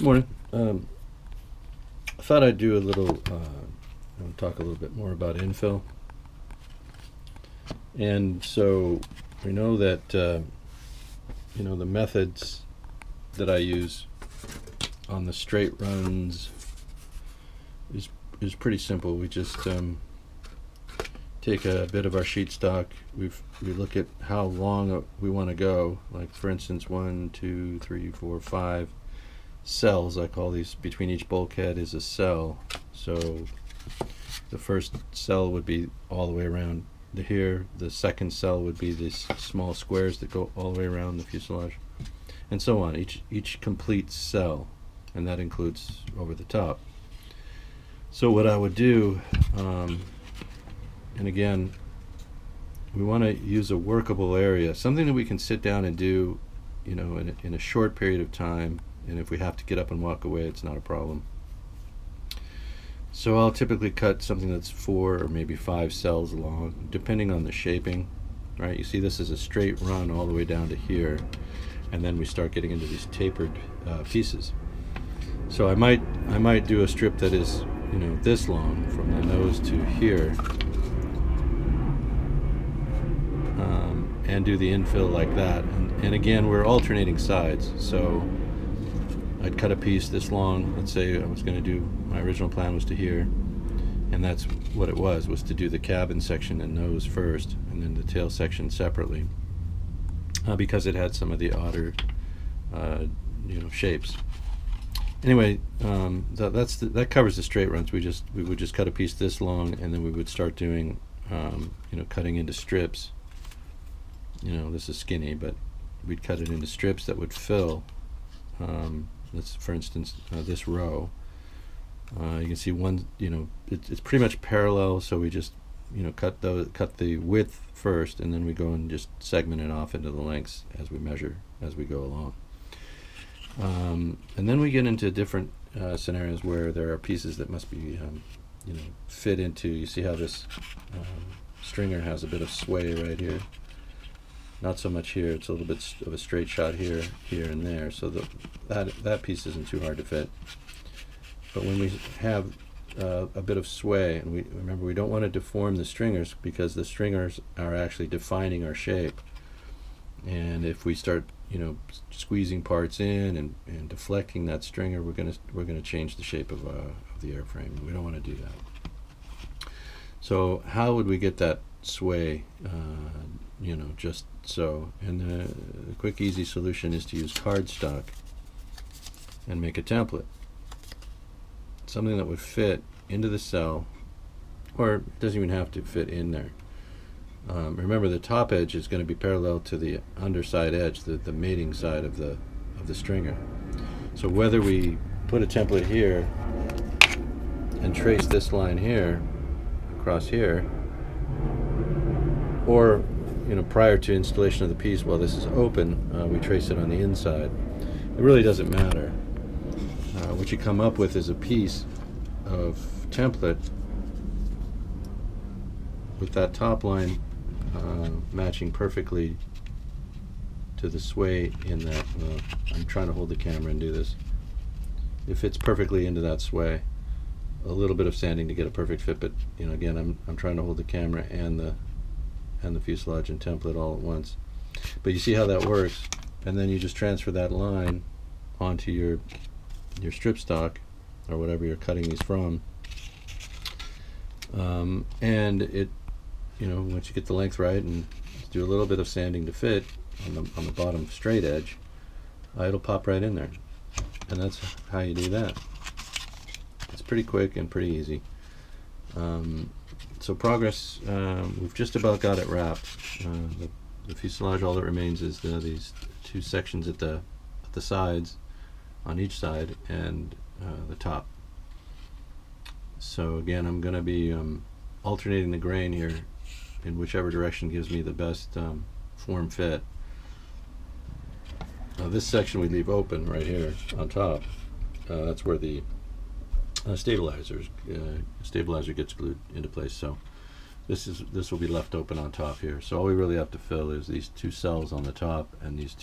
Morning. I thought I'd do a little, talk a little bit more about infill. And so we know that, the methods that I use on the straight runs is pretty simple. We just take a bit of our sheet stock. We look at how long we want to go. Like for instance, 1, 2, 3, 4, 5 cells. I call these, between each bulkhead is a cell. So the first cell would be all the way around here. The second cell would be these small squares that go all the way around the fuselage, and so on. Each complete cell, and that includes over the top. So what I would do, and again, we want to use a workable area, something that we can sit down and do, in a short period of time. And if we have to get up and walk away, it's not a problem. So I'll typically cut something that's 4 or maybe 5 cells long, depending on the shaping. Right? You see, this is a straight run all the way down to here, and then we start getting into these tapered pieces. So I might do a strip that is, this long from the nose to here, and do the infill like that. And again, we're alternating sides. So I'd cut a piece this long. Let's say I was going to do, my original plan was to here, and that's what it was to do the cabin section and nose first, and then the tail section separately, because it had some of the odder, shapes. Anyway, that covers the straight runs. We would just cut a piece this long, and then we would start doing, cutting into strips. This is skinny, but we'd cut it into strips that would fill. Let's, for instance, this row. You can see one. It's pretty much parallel. So we just, cut the width first, and then we go and just segment it off into the lengths as we measure as we go along. And then we get into different scenarios where there are pieces that must be, fit into. You see how this stringer has a bit of sway right here. Not so much here. It's a little bit of a straight shot here, and there. So that piece isn't too hard to fit. But when we have a bit of sway, and remember we don't want to deform the stringers, because the stringers are actually defining our shape. And if we start, squeezing parts in and deflecting that stringer, we're gonna change the shape of the airframe. We don't want to do that. So how would we get that sway? Just so. And the quick, easy solution is to use cardstock and make a template. Something that would fit into the cell, or it doesn't even have to fit in there. Remember, the top edge is going to be parallel to the underside edge, the mating side of the stringer. So whether we put a template here and trace this line here across here, or prior to installation of the piece, while this is open, we trace it on the inside. It really doesn't matter. What you come up with is a piece of template with that top line matching perfectly to the sway in that. I'm trying to hold the camera and do this. It fits perfectly into that sway. A little bit of sanding to get a perfect fit, but again, I'm trying to hold the camera and the fuselage and template all at once. But you see how that works, and then you just transfer that line onto your strip stock, or whatever you're cutting these from, and it, once you get the length right and do a little bit of sanding to fit on the bottom straight edge, it'll pop right in there. And that's how you do that. It's pretty quick and pretty easy. So progress, we've just about got it wrapped. The fuselage, all that remains is these two sections at the sides, on each side, and the top. So again, I'm going to be alternating the grain here in whichever direction gives me the best form fit. This section we leave open right here on top. That's where the stabilizer gets glued into place. So this will be left open on top here. So all we really have to fill is these two cells on the top and these